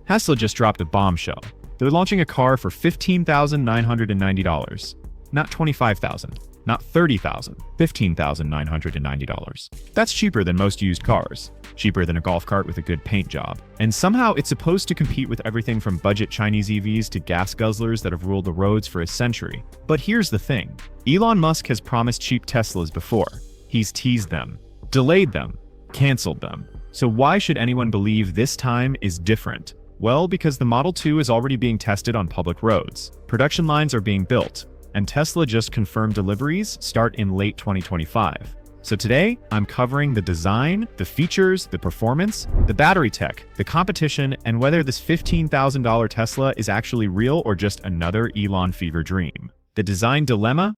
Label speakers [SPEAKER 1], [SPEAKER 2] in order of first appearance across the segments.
[SPEAKER 1] Tesla just dropped a bombshell. They're launching a car for $15,990. Not $25,000, not $30,000, $15,990. That's cheaper than most used cars, cheaper than a golf cart with a good paint job. And somehow it's supposed to compete with everything from budget Chinese EVs to gas guzzlers that have ruled the roads for a century. But here's the thing. Elon Musk has promised cheap Teslas before. He's teased them, delayed them, canceled them. So why should anyone believe this time is different? Well, because the Model 2 is already being tested on public roads. Production lines are being built, and Tesla just confirmed deliveries start in late 2025. So today, I'm covering the design, the features, the performance, the battery tech, the competition, and whether this $15,000 Tesla is actually real or just another Elon fever dream. The design dilemma?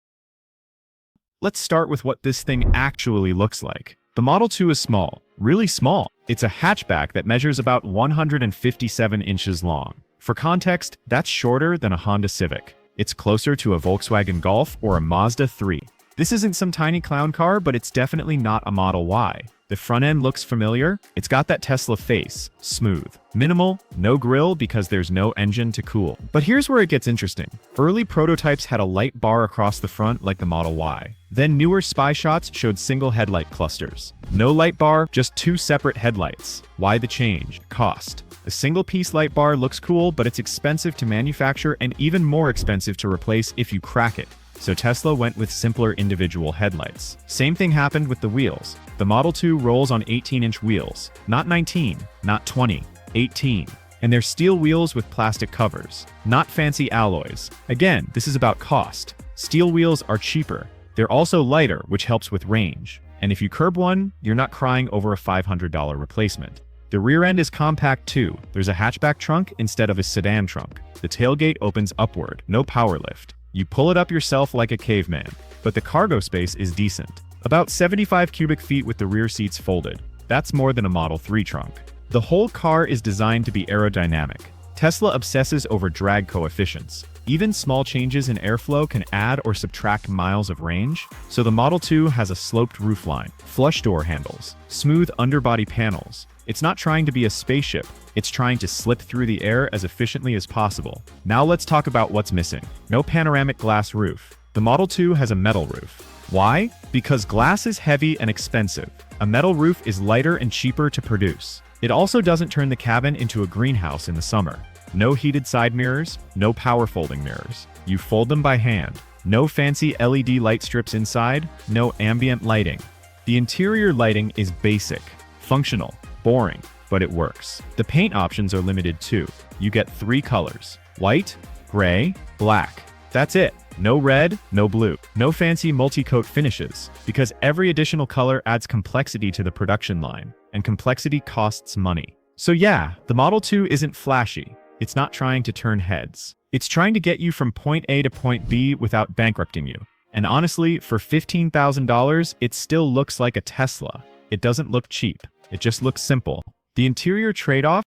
[SPEAKER 1] Let's start with what this thing actually looks like. The Model 2 is small, really small. It's a hatchback that measures about 157 inches long. For context, that's shorter than a Honda Civic. It's closer to a Volkswagen Golf or a Mazda 3. This isn't some tiny clown car, but it's definitely not a Model Y. The front end looks familiar. It's got that Tesla face, smooth, minimal, no grille because there's no engine to cool. But here's where it gets interesting. Early prototypes had a light bar across the front like the Model Y. Then newer spy shots showed single headlight clusters. No light bar, just two separate headlights. Why the change? Cost. The single-piece light bar looks cool, but it's expensive to manufacture and even more expensive to replace if you crack it. So Tesla went with simpler individual headlights. Same thing happened with the wheels. The Model 2 rolls on 18-inch wheels. Not 19, not 20, 18. And they're steel wheels with plastic covers. Not fancy alloys. Again, this is about cost. Steel wheels are cheaper. They're also lighter, which helps with range. And if you curb one, you're not crying over a $500 replacement. The rear end is compact too. There's a hatchback trunk instead of a sedan trunk. The tailgate opens upward, no power lift. You pull it up yourself like a caveman. But the cargo space is decent. About 75 cubic feet with the rear seats folded. That's more than a Model 3 trunk. The whole car is designed to be aerodynamic. Tesla obsesses over drag coefficients. Even small changes in airflow can add or subtract miles of range. So the Model 2 has a sloped roofline, flush door handles, smooth underbody panels. It's not trying to be a spaceship. It's trying to slip through the air as efficiently as possible. Now let's talk about what's missing. No panoramic glass roof. The Model 2 has a metal roof. Why? Because glass is heavy and expensive. A metal roof is lighter and cheaper to produce. It also doesn't turn the cabin into a greenhouse in the summer. No heated side mirrors, no power folding mirrors. You fold them by hand. No fancy LED light strips inside, no ambient lighting. The interior lighting is basic, functional, boring, but it works. The paint options are limited too. You get 3 colors: white, gray, black. That's it. No red, no blue. No fancy multi-coat finishes, because every additional color adds complexity to the production line, and complexity costs money. So yeah, the Model 2 isn't flashy. It's not trying to turn heads. It's trying to get you from point A to point B without bankrupting you. And honestly, for $15,000, it still looks like a Tesla. It doesn't look cheap. It just looks simple. The interior trade-offs?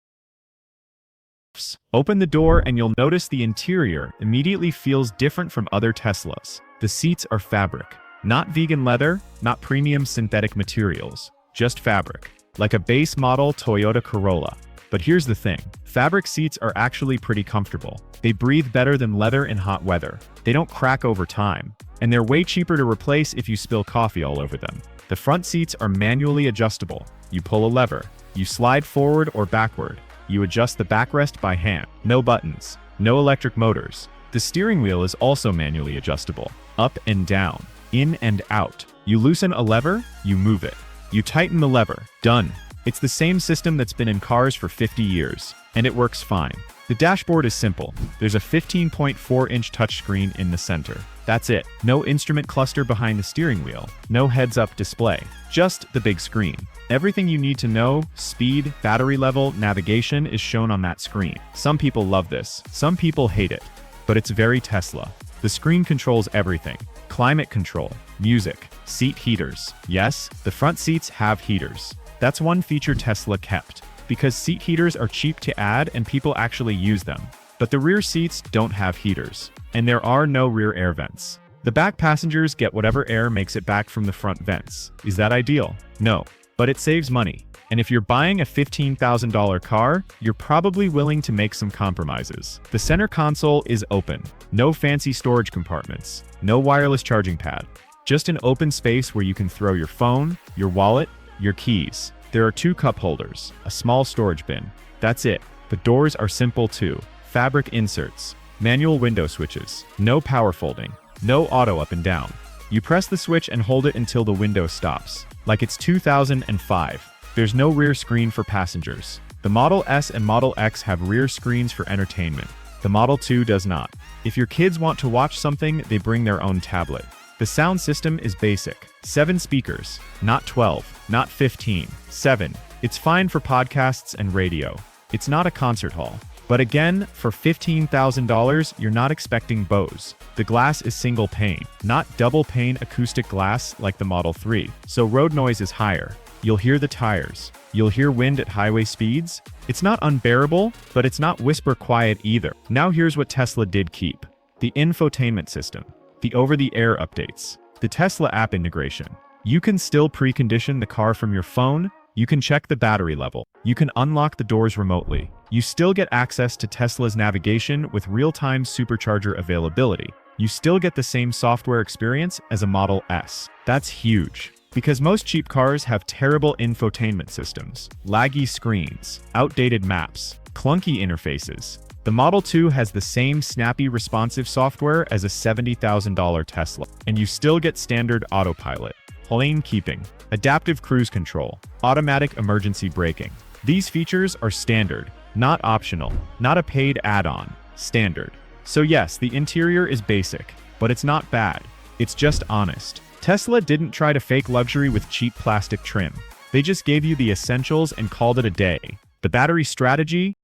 [SPEAKER 1] Open the door and you'll notice the interior immediately feels different from other Teslas. The seats are fabric. Not vegan leather, not premium synthetic materials. Just fabric. Like a base model Toyota Corolla. But here's the thing. Fabric seats are actually pretty comfortable. They breathe better than leather in hot weather. They don't crack over time. And they're way cheaper to replace if you spill coffee all over them. The front seats are manually adjustable. You pull a lever. You slide forward or backward. You adjust the backrest by hand. No buttons. No electric motors. The steering wheel is also manually adjustable. Up and down. In and out. You loosen a lever, you move it. You tighten the lever. Done. It's the same system that's been in cars for 50 years. And it works fine. The dashboard is simple. There's a 15.4-inch touchscreen in the center. That's it. No instrument cluster behind the steering wheel. No heads-up display. Just the big screen. Everything you need to know, speed, battery level, navigation, is shown on that screen. Some people love this. Some people hate it. But it's very Tesla. The screen controls everything. Climate control, music, seat heaters. Yes, the front seats have heaters. That's one feature Tesla kept, because seat heaters are cheap to add and people actually use them. But the rear seats don't have heaters, and there are no rear air vents. The back passengers get whatever air makes it back from the front vents. Is that ideal? No. but it saves money. And if you're buying a $15,000 car, you're probably willing to make some compromises. The center console is open. No fancy storage compartments. No wireless charging pad. Just an open space where you can throw your phone, your wallet, your keys. There are 2 cup holders, a small storage bin. That's it. The doors are simple too. Fabric inserts. Manual window switches. No power folding. No auto up and down. You press the switch and hold it until the window stops. Like it's 2005. There's no rear screen for passengers. The Model S and Model X have rear screens for entertainment. The Model 2 does not. If your kids want to watch something, they bring their own tablet. The sound system is basic. 7 speakers. Not 12. Not 15. 7. It's fine for podcasts and radio. It's not a concert hall. But again, for $15,000, you're not expecting Bose. The glass is single pane, not double pane acoustic glass like the Model 3. So road noise is higher. You'll hear the tires. You'll hear wind at highway speeds. It's not unbearable, but it's not whisper quiet either. Now here's what Tesla did keep. The infotainment system. The over-the-air updates. The Tesla app integration. You can still precondition the car from your phone. You can check the battery level. You can unlock the doors remotely. You still get access to Tesla's navigation with real-time Supercharger availability. You still get the same software experience as a Model S. That's huge. Because most cheap cars have terrible infotainment systems, laggy screens, outdated maps, clunky interfaces. The Model 2 has the same snappy responsive software as a $70,000 Tesla, and you still get standard autopilot, lane keeping, adaptive cruise control, automatic emergency braking. These features are standard, not optional, not a paid add-on, standard. So yes, the interior is basic, but it's not bad. It's just honest. Tesla didn't try to fake luxury with cheap plastic trim. They just gave you the essentials and called it a day. The battery strategy?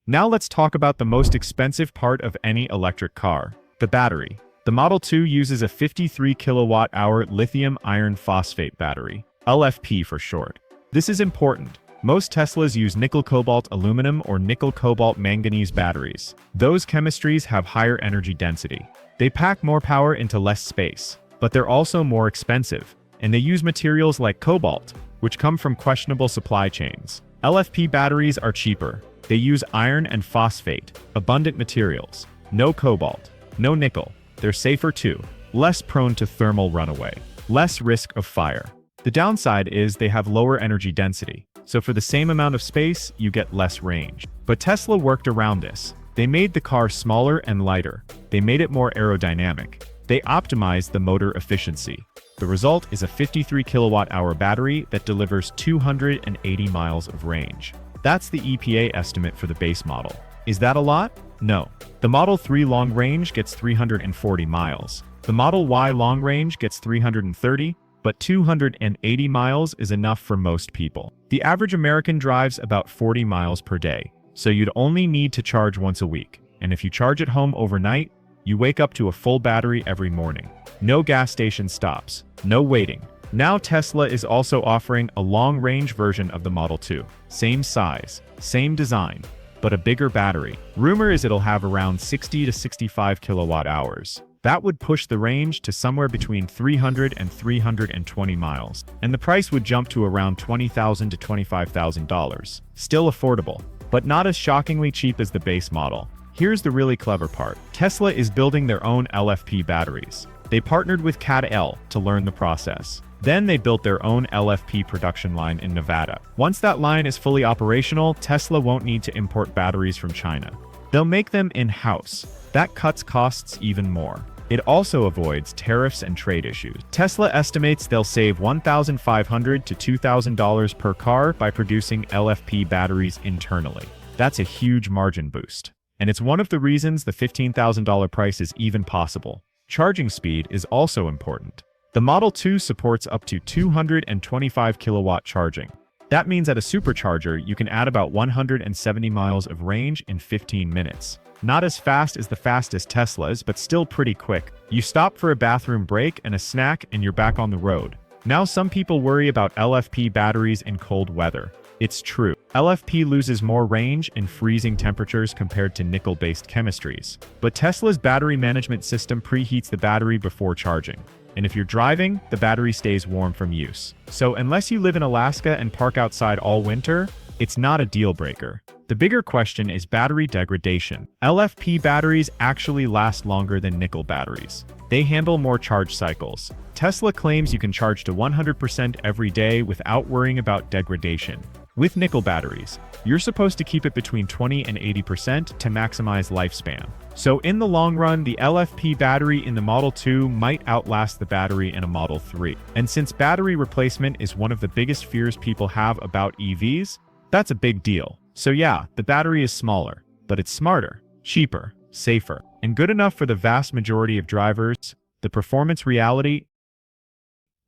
[SPEAKER 1] Now let's talk about the most expensive part of any electric car, the battery. The Model 2 uses a 53 kilowatt-hour lithium iron phosphate battery, LFP for short. This is important. Most Teslas use nickel cobalt aluminum or nickel cobalt manganese batteries. Those chemistries have higher energy density. They pack more power into less space. But they're also more expensive, and they use materials like cobalt, which come from questionable supply chains. LFP batteries are cheaper. They use iron and phosphate, abundant materials. No cobalt, no nickel. They're safer too, less prone to thermal runaway, less risk of fire. The downside is they have lower energy density, so for the same amount of space, you get less range. But Tesla worked around this. They made the car smaller and lighter. They made it more aerodynamic. They optimized the motor efficiency. The result is a 53 kilowatt-hour battery that delivers 280 miles of range. That's the EPA estimate for the base model. Is that a lot? No. The Model 3 long range gets 340 miles. The Model Y long range gets 330, but 280 miles is enough for most people. The average American drives about 40 miles per day, so you'd only need to charge once a week. And if you charge at home overnight, you wake up to a full battery every morning. No gas station stops. No waiting. Now Tesla is also offering a long-range version of the Model 2. Same size, same design, but a bigger battery. Rumor is it'll have around 60 to 65 kilowatt hours. That would push the range to somewhere between 300 and 320 miles. And the price would jump to around $20,000 to $25,000. Still affordable, but not as shockingly cheap as the base model. Here's the really clever part. Tesla is building their own LFP batteries. They partnered with CATL to learn the process. Then they built their own LFP production line in Nevada. Once that line is fully operational, Tesla won't need to import batteries from China. They'll make them in-house. That cuts costs even more. It also avoids tariffs and trade issues. Tesla estimates they'll save $1,500 to $2,000 per car by producing LFP batteries internally. That's a huge margin boost. And it's one of the reasons the $15,000 price is even possible. Charging speed is also important. The Model 2 supports up to 225 kilowatt charging. That means at a Supercharger, you can add about 170 miles of range in 15 minutes. Not as fast as the fastest Teslas, but still pretty quick. You stop for a bathroom break and a snack and you're back on the road. Now some people worry about LFP batteries in cold weather. It's true. LFP loses more range in freezing temperatures compared to nickel-based chemistries. But Tesla's battery management system preheats the battery before charging. And if you're driving, the battery stays warm from use. So unless you live in Alaska and park outside all winter, it's not a deal breaker. The bigger question is battery degradation. LFP batteries actually last longer than nickel batteries. They handle more charge cycles. Tesla claims you can charge to 100% every day without worrying about degradation. With nickel batteries, you're supposed to keep it between 20 and 80% to maximize lifespan. So in the long run, the LFP battery in the Model 2 might outlast the battery in a Model 3. And since battery replacement is one of the biggest fears people have about EVs, that's a big deal. So yeah, the battery is smaller, but it's smarter, cheaper, safer, and good enough for the vast majority of drivers. The performance reality?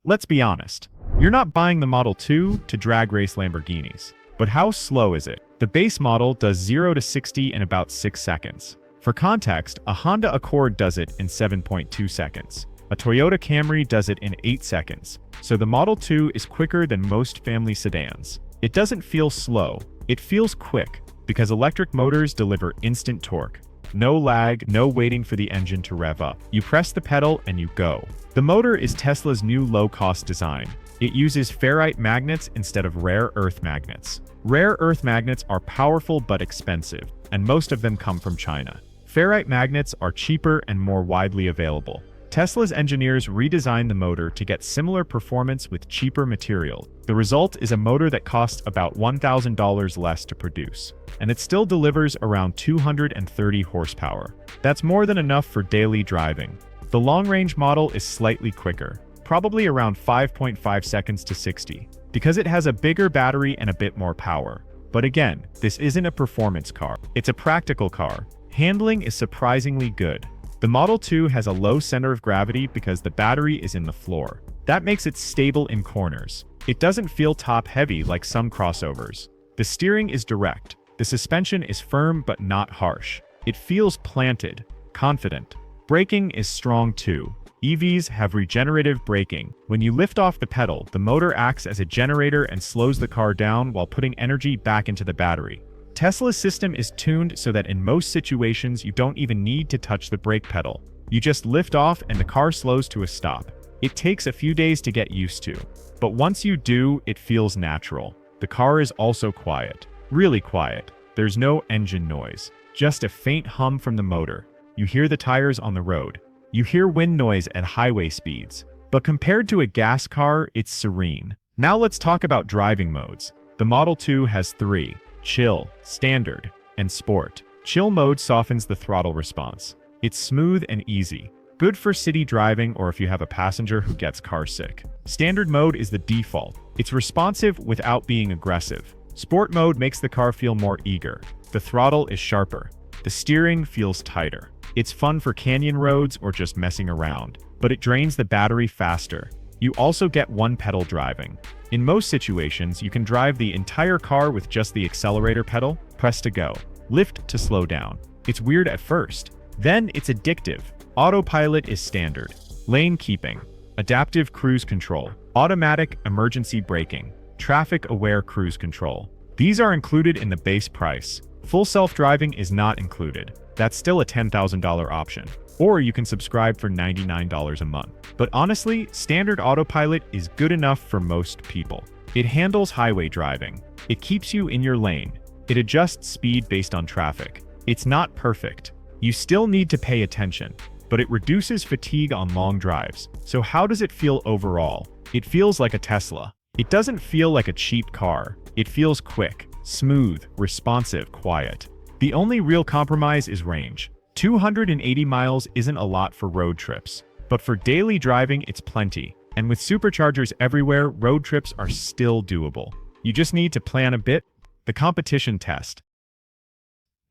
[SPEAKER 1] Let's be honest. You're not buying the Model 2 to drag race Lamborghinis. But how slow is it? The base model does 0 to 60 in about 6 seconds. For context, a Honda Accord does it in 7.2 seconds. A Toyota Camry does it in 8 seconds. So the Model 2 is quicker than most family sedans. It doesn't feel slow. It feels quick, because electric motors deliver instant torque. No lag, no waiting for the engine to rev up. You press the pedal and you go. The motor is Tesla's new low-cost design. It uses ferrite magnets instead of rare earth magnets. Rare earth magnets are powerful but expensive, and most of them come from China. Ferrite magnets are cheaper and more widely available. Tesla's engineers redesigned the motor to get similar performance with cheaper material. The result is a motor that costs about $1,000 less to produce, and it still delivers around 230 horsepower. That's more than enough for daily driving. The long-range model is slightly quicker, probably around 5.5 seconds to 60, because it has a bigger battery and a bit more power. But again, this isn't a performance car. It's a practical car. Handling is surprisingly good. The Model 2 has a low center of gravity because the battery is in the floor. That makes it stable in corners. It doesn't feel top-heavy like some crossovers. The steering is direct. The suspension is firm but not harsh. It feels planted, confident. Braking is strong too. EVs have regenerative braking. When you lift off the pedal, the motor acts as a generator and slows the car down while putting energy back into the battery. Tesla's system is tuned so that in most situations you don't even need to touch the brake pedal. You just lift off and the car slows to a stop. It takes a few days to get used to, but once you do, it feels natural. The car is also quiet. Really quiet. There's no engine noise. Just a faint hum from the motor. You hear the tires on the road. You hear wind noise at highway speeds. But compared to a gas car, it's serene. Now let's talk about driving modes. The Model 2 has 3. Chill, Standard, and Sport. Chill mode softens the throttle response. It's smooth and easy. Good for city driving or if you have a passenger who gets car sick. Standard mode is the default. It's responsive without being aggressive. Sport mode makes the car feel more eager. The throttle is sharper. The steering feels tighter. It's fun for canyon roads or just messing around, but it drains the battery faster. You also get one-pedal driving. In most situations, you can drive the entire car with just the accelerator pedal, press to go, lift to slow down. It's weird at first. Then it's addictive. Autopilot is standard. Lane keeping, adaptive cruise control, automatic emergency braking, traffic-aware cruise control. These are included in the base price. Full self-driving is not included. That's still a $10,000 option. Or you can subscribe for $99 a month. But honestly, standard autopilot is good enough for most people. It handles highway driving. It keeps you in your lane. It adjusts speed based on traffic. It's not perfect. You still need to pay attention, but it reduces fatigue on long drives. So how does it feel overall? It feels like a Tesla. It doesn't feel like a cheap car. It feels quick, smooth, responsive, quiet. The only real compromise is range. 280 miles isn't a lot for road trips, but for daily driving it's plenty. And with superchargers everywhere, road trips are still doable. You just need to plan a bit. The competition test.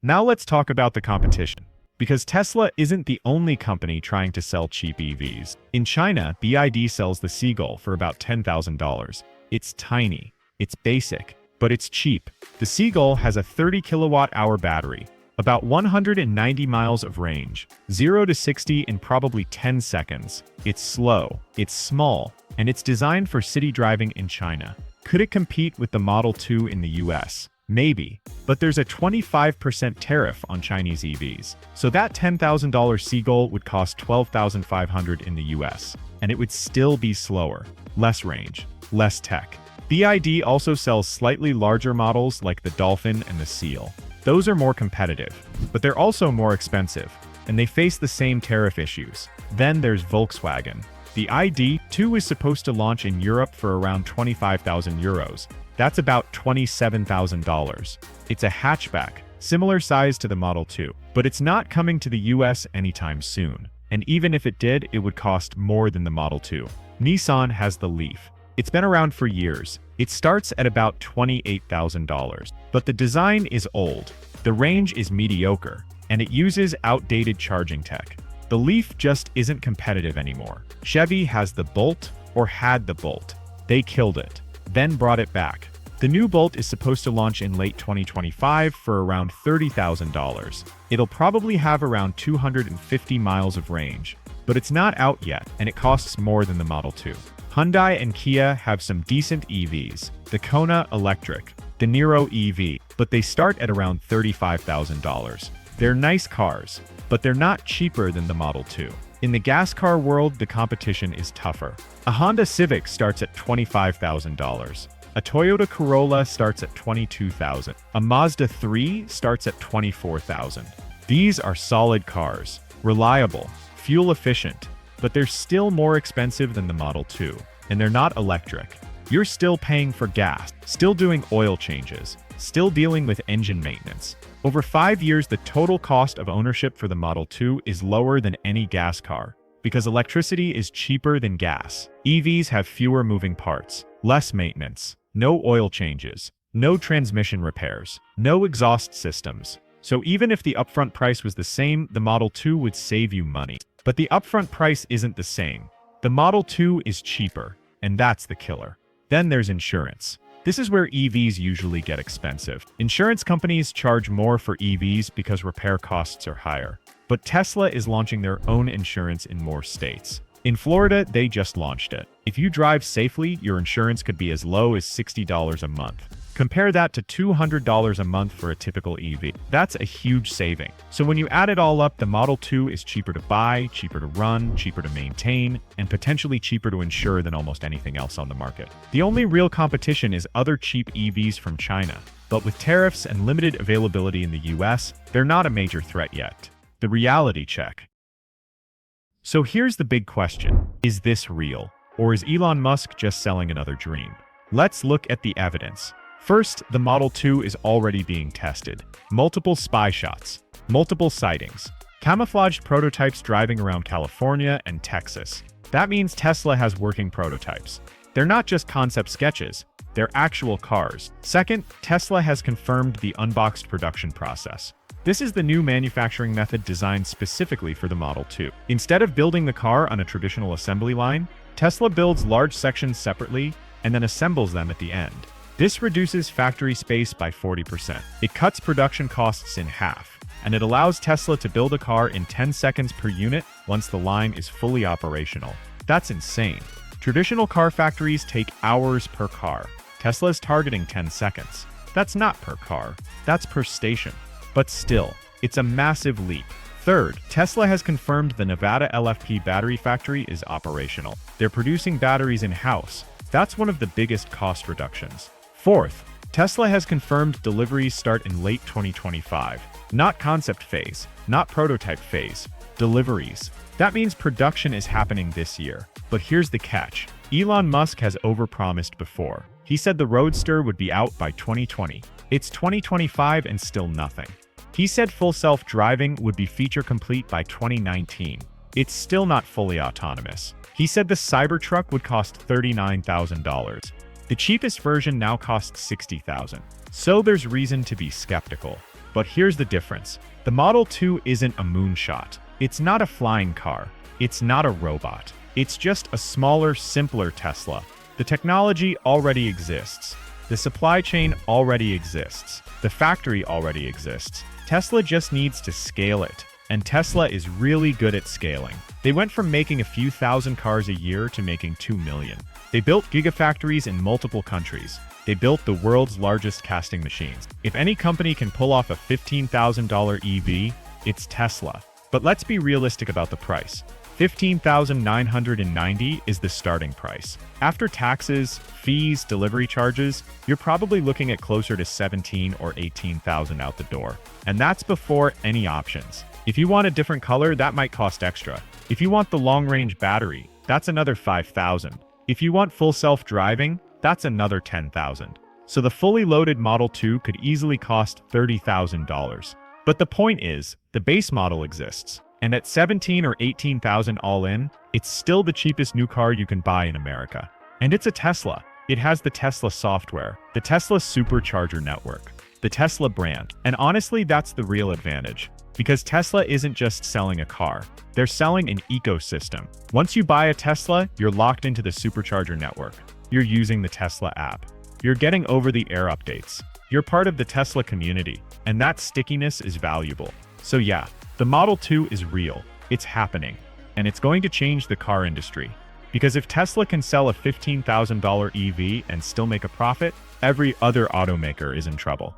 [SPEAKER 1] Now let's talk about the competition. Because Tesla isn't the only company trying to sell cheap EVs. In China, BYD sells the Seagull for about $10,000. It's tiny, it's basic, but it's cheap. The Seagull has a 30 kilowatt-hour battery, about 190 miles of range, 0 to 60 in probably 10 seconds. It's slow, it's small, and it's designed for city driving in China. Could it compete with the Model 2 in the US? Maybe, but there's a 25% tariff on Chinese EVs. So that $10,000 Seagull would cost $12,500 in the US, and it would still be slower, less range, less tech. BYD also sells slightly larger models like the Dolphin and the Seagull. Those are more competitive, but they're also more expensive, and they face the same tariff issues. Then there's Volkswagen. The ID.2 is supposed to launch in Europe for around 25,000 euros. That's about $27,000. It's a hatchback, similar size to the Model 2, but it's not coming to the US anytime soon. And even if it did, it would cost more than the Model 2. Nissan has the Leaf. It's been around for years. It starts at about $28,000. But the design is old, the range is mediocre, and it uses outdated charging tech. The Leaf just isn't competitive anymore. Chevy has the Bolt, or had the Bolt. They killed it, then brought it back. The new Bolt is supposed to launch in late 2025 for around $30,000. It'll probably have around 250 miles of range, but it's not out yet, and it costs more than the Model 2. Hyundai and Kia have some decent EVs, the Kona Electric, the Niro EV, but they start at around $35,000. They're nice cars, but they're not cheaper than the Model 2. In the gas car world, the competition is tougher. A Honda Civic starts at $25,000. A Toyota Corolla starts at $22,000. A Mazda 3 starts at $24,000. These are solid cars, reliable, fuel efficient, but they're still more expensive than the Model 2, and they're not electric. You're still paying for gas, still doing oil changes, still dealing with engine maintenance. Over 5 years, the total cost of ownership for the Model 2 is lower than any gas car, because electricity is cheaper than gas. EVs have fewer moving parts, less maintenance, no oil changes, no transmission repairs, no exhaust systems. So even if the upfront price was the same, the Model 2 would save you money. But the upfront price isn't the same. The Model 2 is cheaper, and that's the killer. Then there's insurance. This is where EVs usually get expensive. Insurance companies charge more for EVs because repair costs are higher. But Tesla is launching their own insurance in more states. In Florida, they just launched it. If you drive safely, your insurance could be as low as $60 a month. Compare that to $200 a month for a typical EV. That's a huge saving. So when you add it all up, the Model 2 is cheaper to buy, cheaper to run, cheaper to maintain, and potentially cheaper to insure than almost anything else on the market. The only real competition is other cheap EVs from China. But with tariffs and limited availability in the US, they're not a major threat yet. The reality check. So here's the big question. Is this real? Or is Elon Musk just selling another dream? Let's look at the evidence. First, the Model 2 is already being tested. Multiple spy shots, multiple sightings, camouflaged prototypes driving around California and Texas. That means Tesla has working prototypes. They're not just concept sketches, they're actual cars. Second, Tesla has confirmed the unboxed production process. This is the new manufacturing method designed specifically for the Model 2. Instead of building the car on a traditional assembly line, Tesla builds large sections separately and then assembles them at the end. This reduces factory space by 40%. It cuts production costs in half, and it allows Tesla to build a car in 10 seconds per unit once the line is fully operational. That's insane. Traditional car factories take hours per car. Tesla is targeting 10 seconds. That's not per car, that's per station. But still, it's a massive leap. Third, Tesla has confirmed the Nevada LFP battery factory is operational. They're producing batteries in-house. That's one of the biggest cost reductions. Fourth, Tesla has confirmed deliveries start in late 2025. Not concept phase, not prototype phase, deliveries. That means production is happening this year. But here's the catch. Elon Musk has overpromised before. He said the Roadster would be out by 2020. It's 2025 and still nothing. He said full self-driving would be feature complete by 2019. It's still not fully autonomous. He said the Cybertruck would cost $39,000. The cheapest version now costs $60,000. So there's reason to be skeptical. But here's the difference. The Model 2 isn't a moonshot. It's not a flying car. It's not a robot. It's just a smaller, simpler Tesla. The technology already exists. The supply chain already exists. The factory already exists. Tesla just needs to scale it. And Tesla is really good at scaling. They went from making a few thousand cars a year to making 2 million. They built gigafactories in multiple countries. They built the world's largest casting machines. If any company can pull off a $15,000 EV, it's Tesla. But let's be realistic about the price. $15,990 is the starting price. After taxes, fees, delivery charges, you're probably looking at closer to $17,000 or $18,000 out the door. And that's before any options. If you want a different color, that might cost extra. If you want the long-range battery, that's another $5,000. If you want full self-driving, that's another $10,000. So the fully loaded Model 2 could easily cost $30,000. But the point is, the base model exists. And at $17,000 or $18,000 all in, it's still the cheapest new car you can buy in America. And it's a Tesla. It has the Tesla software, the Tesla Supercharger network, the Tesla brand. And honestly, that's the real advantage. Because Tesla isn't just selling a car, they're selling an ecosystem. Once you buy a Tesla, you're locked into the Supercharger network. You're using the Tesla app. You're getting over-the-air updates. You're part of the Tesla community. And that stickiness is valuable. So yeah, the Model 2 is real, it's happening, and it's going to change the car industry. Because if Tesla can sell a $15,000 EV and still make a profit, every other automaker is in trouble.